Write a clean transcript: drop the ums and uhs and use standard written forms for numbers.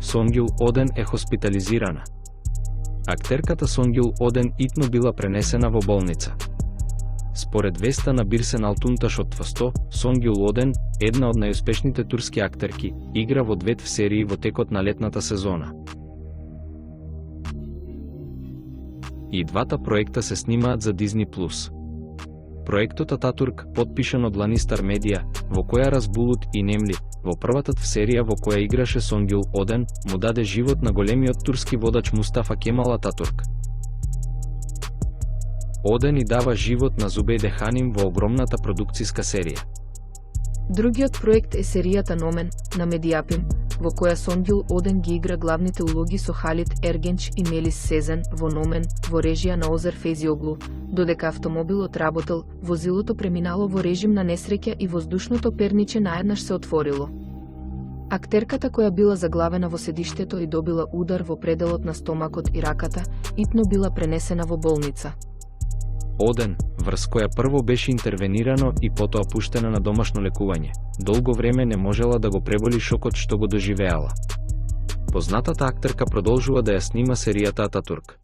Сонгюл Оден е хоспитализирана. Актерката Сонгюл Оден итно била пренесена во болница. Според веста на Бирсен Алтунташ од Твасто, Сонгюл Оден, една од најуспешните турски актерки, игра во 2 серии во текот на летната сезона. И двата проекта се снимаат за Disney+. Проектот Ататурк, подпишан од Ланистар Медија, во која Разбулут и Немли, во првата серија во која играше Сонгюл Оден, му даде живот на големиот турски водач Мустафа Кемал Ататурк. Оден и дава живот на Зубејде Ханим во огромната продукцијска серија. Другиот проект е серијата Номен на Медијапим, во која Сонгюл Оден ги игра главните улоги со Халид Ергенч и Мелис Сезен во Номен, во режија на Озер Фейзиоглу, додека автомобилот работел, возилото преминало во режим на несреќа и воздушното перниче наеднаш се отворило. Актерката која била заглавена во седиштето и добила удар во пределот на стомакот и раката, итно била пренесена во болница. Оден, врз која прво беше интервенирано и потоа пуштена на домашно лекување, долго време не можела да го преболи шокот што го доживеала. Познатата актерка продолжува да ја снима серијата Ататурк.